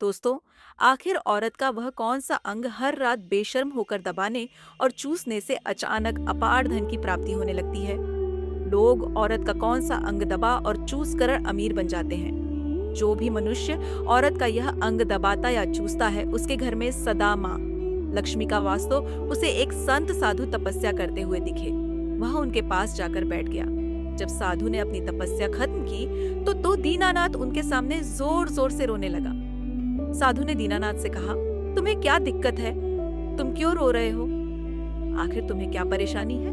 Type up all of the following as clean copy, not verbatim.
दोस्तों, आखिर औरत का वह कौन सा अंग हर रात बेशर्म होकर दबाने और चूसने से अचानक अपार धन की प्राप्ति होने लगती है? लोग औरत का कौन सा अंग दबा और चूस कर अमीर बन जाते हैं? जो भी मनुष्य औरत का यह अंग दबाता या चूसता है, उसके घर में सदा माँ लक्ष्मी का वास तो उसे एक संत साधु तपस्या करते हुए दिखे। वह उनके पास जाकर बैठ गया। जब साधु ने अपनी तपस्या खत्म की तो दीनानाथ उनके सामने जोर जोर से रोने लगा। साधु ने दीनानाथ से कहा, तुम्हें क्या दिक्कत है? तुम क्यों रो रहे हो? आखिर तुम्हें क्या परेशानी है?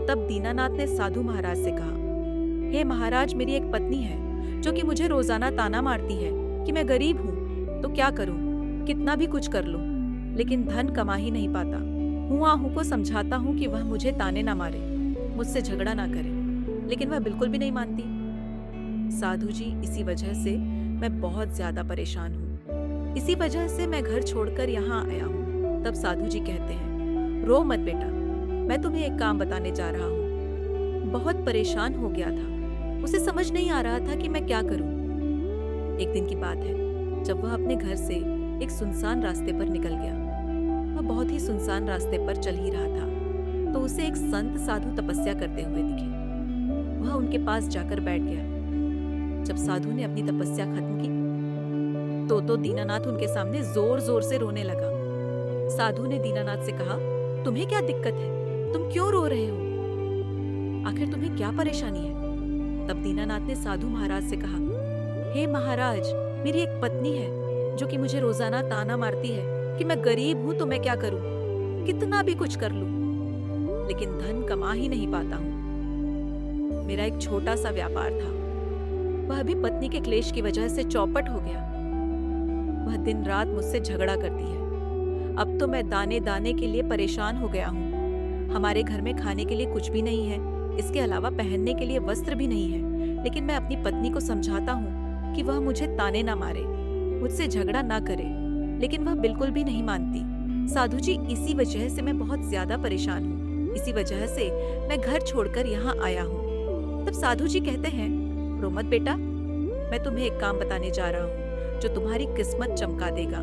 तब दीनानाथ ने साधु महाराज से कहा, हे महाराज, मेरी एक पत्नी है जो कि मुझे रोजाना ताना मारती है कि मैं गरीब हूँ, तो क्या करूँ? कितना भी कुछ कर लूँ, लेकिन धन कमा ही नहीं पाता। हुआ हूँ को समझाता हूँ कि वह मुझे ताने ना मारे, मुझसे झगड़ा ना करे, लेकिन वह बिल्कुल भी नहीं मानती। साधु जी, इसी वजह से मैं बहुत ज्यादा परेशान हूँ। इसी वजह से मैं घर छोड़कर यहाँ आया हूँ। तब साधु जी कहते हैं, रो मत बेटा, मैं तुम्हें एक काम बताने जा रहा हूँ। बहुत परेशान हो गया था, उसे समझ नहीं आ रहा था कि मैं क्या करूँ। एक दिन की बात है, जब वह अपने घर से एक सुनसान रास्ते पर निकल गया। वह बहुत ही सुनसान रास्ते पर चल ही रहा था, तो उसे एक संत साधु तपस्या करते हुए दिखे। वह उनके पास जाकर बैठ गया। जब साधु ने अपनी तपस्या खत्म की तो दीनानाथ उनके सामने जोर जोर से रोने लगा। साधु ने दीनानाथ से कहा, तुम्हें क्या दिक्कत है? तुम क्यों रो रहे हो? आखिर तुम्हें क्या परेशानी है? तब दीनानाथ ने साधु महाराज से कहा, हे महाराज, मेरी एक पत्नी है जो कि मुझे रोजाना ताना मारती है कि मैं गरीब हूं, तो मैं क्या करूं? कितना भी कुछ कर लूं, लेकिन धन कमा ही नहीं पाता हूं। मेरा एक छोटा सा व्यापार था, वह भी पत्नी के क्लेश की वजह से चौपट हो गया। वह दिन रात मुझसे झगड़ा करती है। अब तो मैं दाने दाने के लिए परेशान हो गया हूँ। हमारे घर में खाने के लिए कुछ भी नहीं है, इसके अलावा पहनने के लिए वस्त्र भी नहीं है। लेकिन मैं अपनी पत्नी को समझाता हूँ कि वह मुझे ताने ना मारे, मुझसे झगड़ा ना करे, लेकिन वह बिल्कुल भी नहीं मानती। साधु जी, इसी वजह से मैं बहुत ज्यादा परेशान हूँ। इसी वजह से मैं घर छोड़कर यहाँ आया हूँ। तब साधु जी कहते हैं, रो मत बेटा, मैं तुम्हें एक काम बताने जा रहा हूँ जो तुम्हारी किस्मत चमका देगा।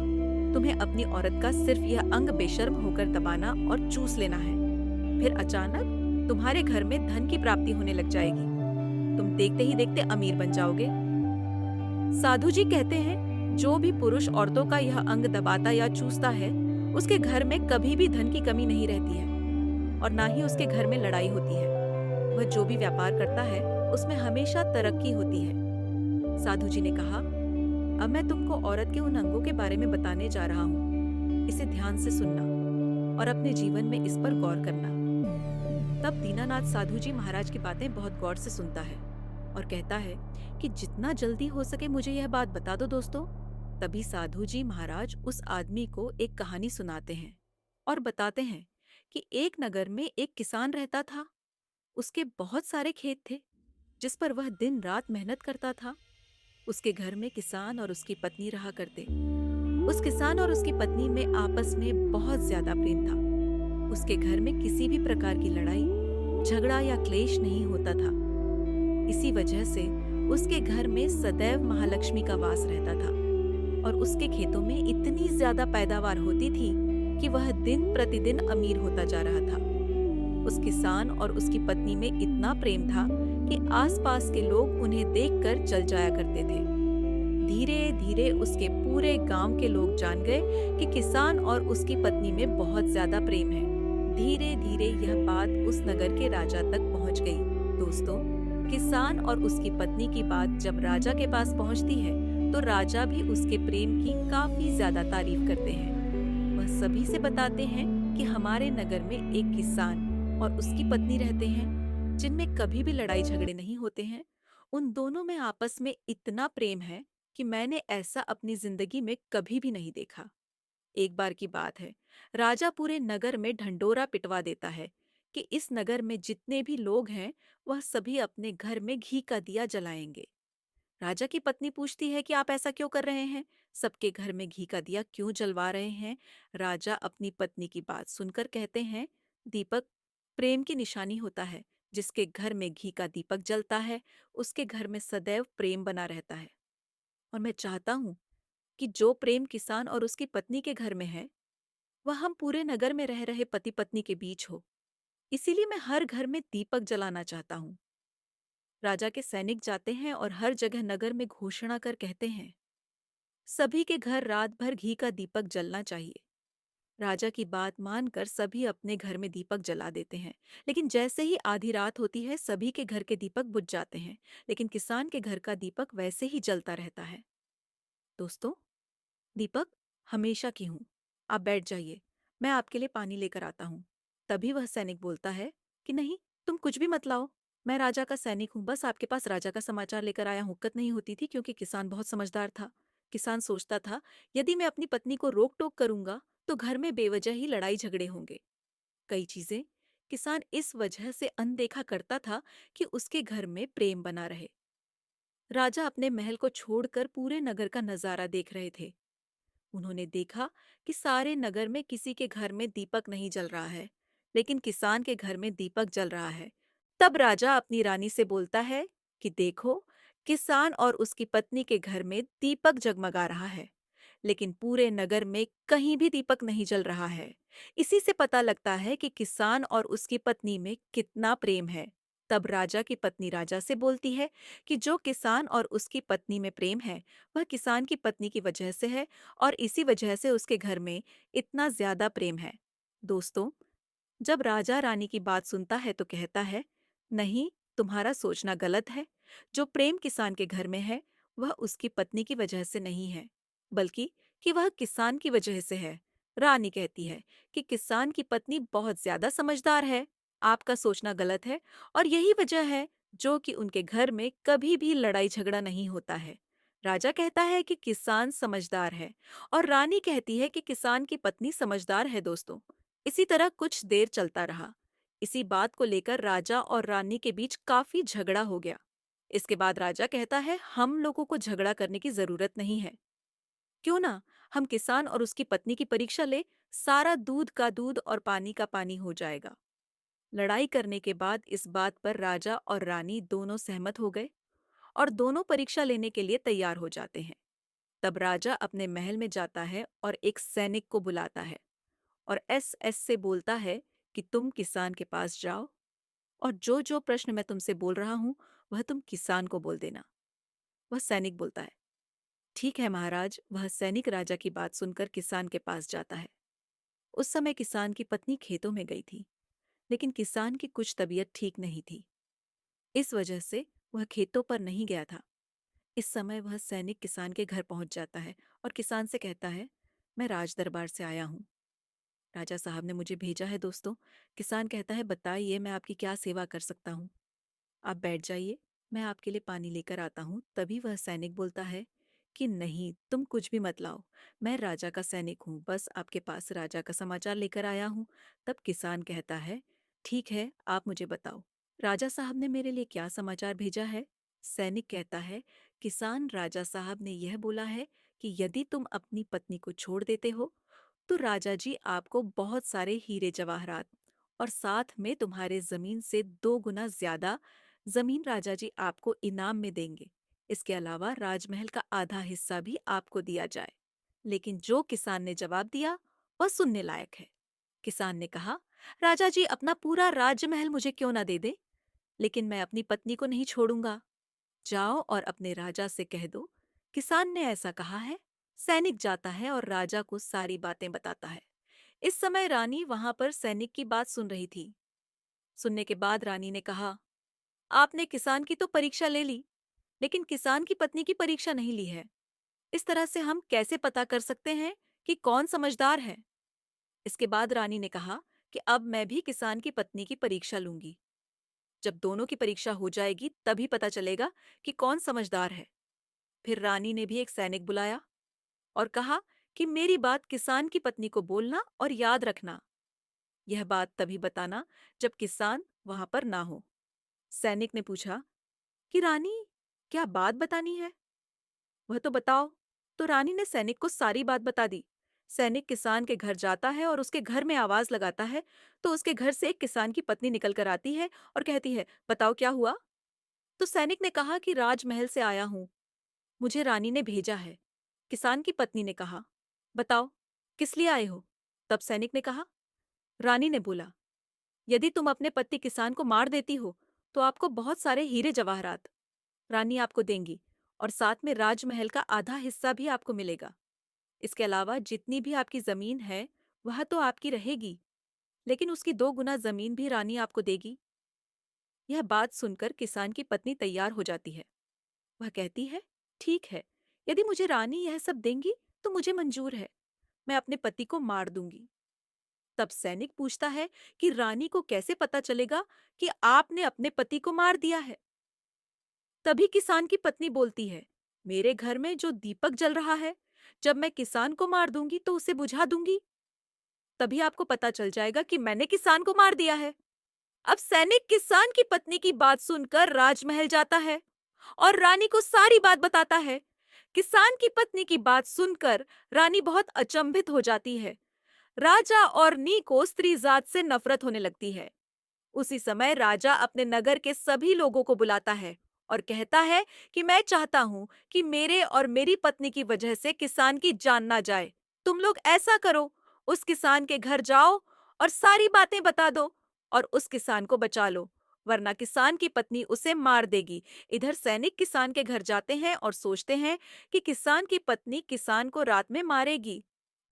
तुम्हें अपनी औरत का सिर्फ यह अंग बेशर्म होकर दबाना और चूस लेना है। फिर अचानक तुम्हारे घर में धन की प्राप्ति होने लग जाएगी। तुम देखते ही देखते अमीर बन जाओगे। साधु जी कहते हैं, जो भी पुरुष औरतों का यह अंग दबाता या चूसता है, उसके घर में कभी भी धन की कमी नहीं रहती है और ना ही उसके घर में लड़ाई होती है। वह जो भी व्यापार करता है, उसमें हमेशा तरक्की होती है। साधु जी ने कहा, अब मैं तुमको औरत के उन अंगों के बारे में बताने जा रहा हूँ। इसे ध्यान से सुनना और अपने जीवन में इस पर गौर करना। तब दीनानाथ साधु जी महाराज की बातें बहुत गौर से सुनता है और कहता है कि जितना जल्दी हो सके मुझे यह बात बता दो दोस्तों। तभी साधु जी महाराज उस आदमी को एक कहानी सुनाते हैं और बताते हैं कि एक नगर में एक किसान रहता था। उसके बहुत सारे खेत थे जिस पर वह दिन रात मेहनत करता था। उसके घर में किसान और उसकी पत्नी रहा करते। उस किसान और उसकी पत्नी में आपस में बहुत ज्यादा प्रेम था। उसके घर में किसी भी प्रकार की लड़ाई, झगड़ा या क्लेश नहीं होता था। इसी वजह से उसके घर में सदैव महालक्ष्मी का वास रहता था और उसके खेतों में इतनी ज्यादा पैदावार होती थी कि वह दिन प्रतिदिन अमीर होता जा रहा था। उस किसान और उसकी पत्नी में इतना प्रेम था कि आसपास के लोग उन्हें देखकर जल जाया करते थे। धीरे धीरे उसके पूरे गांव के लोग जान गए कि किसान और उसकी पत्नी में बहुत ज्यादा प्रेम है। धीरे धीरे यह बात उस नगर के राजा तक पहुंच गई। दोस्तों, किसान और उसकी पत्नी की बात जब राजा के पास पहुंचती है तो राजा भी उसके प्रेम की काफी ज्यादा तारीफ करते हैं। वह सभी से बताते हैं कि हमारे नगर में एक किसान और उसकी पत्नी रहते हैं जिनमें कभी भी लड़ाई झगड़े नहीं होते हैं। उन दोनों में आपस में इतना प्रेम है कि मैंने ऐसा अपनी जिंदगी में कभी भी नहीं देखा। एक बार की बात है, राजा पूरे नगर में ढंडोरा पिटवा देता है कि इस नगर में जितने भी लोग हैं वह सभी अपने घर में घी का दिया जलाएंगे। राजा की पत्नी पूछती है कि आप ऐसा क्यों कर रहे हैं? सबके घर में घी का दिया क्यों जलवा रहे हैं? राजा अपनी पत्नी की बात सुनकर कहते हैं, दीपक प्रेम की निशानी होता है। जिसके घर में घी का दीपक जलता है, उसके घर में सदैव प्रेम बना रहता है। और मैं चाहता हूँ कि जो प्रेम किसान और उसकी पत्नी के घर में है, वह हम पूरे नगर में रह रहे पति पत्नी के बीच हो। इसीलिए मैं हर घर में दीपक जलाना चाहता हूँ। राजा के सैनिक जाते हैं और हर जगह नगर में घोषणा कर कहते हैं, सभी के घर रात भर घी का दीपक जलना चाहिए। राजा की बात मानकर सभी अपने घर में दीपक जला देते हैं। लेकिन जैसे ही आधी रात होती है, सभी के घर के दीपक बुझ जाते हैं। लेकिन किसान के घर का दीपक वैसे ही जलता रहता है। दोस्तों, दीपक हमेशा की हूँ। आप बैठ जाइए, मैं आपके लिए पानी लेकर आता हूँ। तभी वह सैनिक बोलता है कि नहीं, तुम कुछ भी मत लाओ। मैं राजा का सैनिक हूँ, बस आपके पास राजा का समाचार लेकर आया हूँ। हुक्कत नहीं होती थी क्योंकि किसान बहुत समझदार था। किसान सोचता था, यदि मैं अपनी पत्नी को रोक टोक करूंगा तो घर में बेवजह ही लड़ाई झगड़े होंगे। कई चीजें किसान इस वजह से अनदेखा करता था कि उसके घर में प्रेम बना रहे। राजा अपने महल को छोड़कर पूरे नगर का नजारा देख रहे थे। उन्होंने देखा कि सारे नगर में किसी के घर में दीपक नहीं जल रहा है, लेकिन किसान के घर में दीपक जल रहा है। तब राजा अपनी रानी से बोलता है कि देखो, किसान और उसकी पत्नी के घर में दीपक जगमगा रहा है, लेकिन पूरे नगर में कहीं भी दीपक नहीं जल रहा है। इसी से पता लगता है कि किसान और उसकी पत्नी में कितना प्रेम है। तब राजा की पत्नी राजा से बोलती है कि जो किसान और उसकी पत्नी में प्रेम है, वह किसान की पत्नी की वजह से है और इसी वजह से उसके घर में इतना ज्यादा प्रेम है। दोस्तों, जब राजा रानी की बात सुनता है तो कहता है, नहीं, तुम्हारा सोचना गलत है। जो प्रेम किसान के घर में है, वह उसकी पत्नी की वजह से नहीं है, बल्कि कि वह किसान की वजह से है। रानी कहती है कि किसान की पत्नी बहुत ज्यादा समझदार है। आपका सोचना गलत है और यही वजह है जो कि उनके घर में कभी भी लड़ाई झगड़ा नहीं होता है। राजा कहता है कि किसान समझदार है और रानी कहती है कि किसान की पत्नी समझदार है। दोस्तों, इसी तरह कुछ देर चलता रहा। इसी बात को लेकर राजा और रानी के बीच काफी झगड़ा हो गया। इसके बाद राजा कहता है, हम लोगों को झगड़ा करने की जरूरत नहीं है। क्यों ना हम किसान और उसकी पत्नी की परीक्षा ले, सारा दूध का दूध और पानी का पानी हो जाएगा। लड़ाई करने के बाद इस बात पर राजा और रानी दोनों सहमत हो गए और दोनों परीक्षा लेने के लिए तैयार हो जाते हैं। तब राजा अपने महल में जाता है और एक सैनिक को बुलाता है और एस से बोलता है कि तुम किसान के पास जाओ और जो जो प्रश्न मैं तुमसे बोल रहा हूं वह तुम किसान को बोल देना। वह सैनिक बोलता है, ठीक है महाराज। वह सैनिक राजा की बात सुनकर किसान के पास जाता है। उस समय किसान की पत्नी खेतों में गई थी, लेकिन किसान की कुछ तबीयत ठीक नहीं थी। इस वजह से वह खेतों पर नहीं गया था। इस समय वह सैनिक किसान के घर पहुंच जाता है और किसान से कहता है, मैं राज दरबार से आया हूँ। राजा साहब ने मुझे भेजा है। दोस्तों, किसान कहता है, बताइए मैं आपकी क्या सेवा कर सकता हूँ। आप बैठ जाइए, मैं आपके लिए पानी लेकर आता हूँ। तभी वह सैनिक बोलता है कि नहीं, तुम कुछ भी मत लाओ। मैं राजा का सैनिक हूँ, बस आपके पास राजा का समाचार लेकर आया हूँ। तब किसान कहता है, ठीक है, आप मुझे बताओ, राजा साहब ने मेरे लिए क्या समाचार भेजा है। सैनिक कहता है, किसान, राजा साहब ने यह बोला है कि यदि तुम अपनी पत्नी को छोड़ देते हो तो राजा जी आपको बहुत सारे हीरे जवाहरात और साथ में तुम्हारे जमीन से 2 गुना ज्यादा जमीन राजा जी आपको इनाम में देंगे। इसके अलावा राजमहल का आधा हिस्सा भी आपको दिया जाए। लेकिन जो किसान ने जवाब दिया वह सुनने लायक है। किसान ने कहा, राजा जी अपना पूरा राजमहल मुझे क्यों ना दे दे, लेकिन मैं अपनी पत्नी को नहीं छोड़ूंगा। जाओ और अपने राजा से कह दो, किसान ने ऐसा कहा है। सैनिक जाता है और राजा को सारी बातें बताता है। इस समय रानी वहां पर सैनिक की बात सुन रही थी। सुनने के बाद रानी ने कहा, आपने किसान की तो परीक्षा ले ली, लेकिन किसान की पत्नी की परीक्षा नहीं ली है। इस तरह से हम कैसे पता कर सकते हैं कि कौन समझदार है। इसके बाद रानी ने कहा कि अब मैं भी किसान की पत्नी की परीक्षा लूंगी। जब दोनों की परीक्षा हो जाएगी तभी पता चलेगा कि कौन समझदार है। फिर रानी ने भी एक सैनिक बुलाया और कहा कि मेरी बात किसान की पत्नी को बोलना और याद रखना। यह बात तभी बताना जब किसान वहां पर ना हो। सैनिक ने पूछा कि रानी, क्या बात बतानी है? वह तो बताओ। तो रानी ने सैनिक को सारी बात बता दी। सैनिक किसान के घर जाता है और उसके घर में आवाज लगाता है, तो उसके घर से एक किसान की पत्नी निकल कर आती है और कहती है, बताओ क्या हुआ? तो सैनिक ने कहा कि राजमहल से आया हूं, मुझे रानी ने भेजा है। किसान की पत्नी ने कहा, बताओ, किस लिए आए हो? तब सैनिक ने कहा, रानी ने बोला, यदि तुम अपने पति किसान को मार देती हो, तो आपको बहुत सारे हीरे जवाहरात रानी आपको देंगी और साथ में राजमहल का आधा हिस्सा भी आपको मिलेगा। इसके अलावा जितनी भी आपकी जमीन है, वह तो आपकी रहेगी, लेकिन उसकी 2 गुना जमीन भी रानी आपको देगी। यह बात सुनकर किसान की पत्नी तैयार हो जाती है। वह कहती है, ठीक है, यदि मुझे रानी यह सब देंगी तो मुझे मंजूर है। मैं अपने पति को मार दूंगी। तब सैनिक पूछता है कि रानी को कैसे पता चलेगा कि आपने अपने पति को मार दिया है? तभी किसान की पत्नी बोलती है, मेरे घर में जो दीपक जल रहा है, जब मैं किसान को मार दूंगी तो उसे बुझा दूंगी। तभी आपको पता चल जाएगा कि मैंने किसान को मार दिया है। अब सैनिक किसान की पत्नी की बात सुनकर राजमहल जाता है और रानी को सारी बात बताता है। किसान की पत्नी की बात सुनकर रानी बहुत अचंभित हो जाती है। राजा और नी को स्त्री जात से नफरत होने लगती है। उसी समय राजा अपने नगर के सभी लोगों को बुलाता है और कहता है कि मैं चाहता हूं कि मेरे और मेरी पत्नी की वजह से किसान की जान ना जाए। तुम लोग ऐसा करो, उस किसान के घर जाओ और सारी बातें बता दो और उस किसान को बचा लो, वरना किसान की पत्नी उसे मार देगी। इधर सैनिक किसान के घर जाते हैं और सोचते हैं कि किसान की पत्नी किसान को रात में मारेगी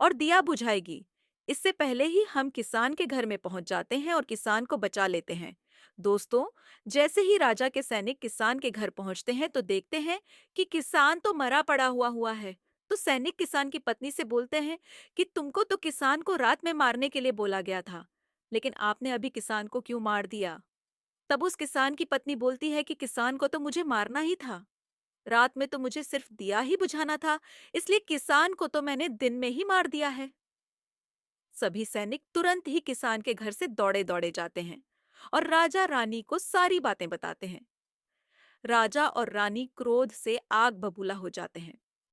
और दिया बुझाएगी। इससे पहले ही हम किसान के घर में पहुंच जाते हैं और किसान को बचा लेते हैं। दोस्तों, जैसे ही राजा के सैनिक किसान के घर पहुंचते हैं तो देखते हैं कि किसान तो मरा पड़ा हुआ हुआ है। तो सैनिक किसान की पत्नी से बोलते हैं कि तुमको तो किसान को रात में मारने के लिए बोला गया था, लेकिन आपने अभी किसान को क्यों मार दिया? तब उस किसान की पत्नी बोलती है कि किसान को तो मुझे मारना ही था। रात में तो मुझे सिर्फ दिया ही बुझाना था, इसलिए किसान को तो मैंने दिन में ही मार दिया है। सभी सैनिक तुरंत ही किसान के घर से दौड़े दौड़े जाते हैं और राजा रानी को सारी बातें बताते हैं। राजा और रानी क्रोध से आग बबूला हो जाते हैं।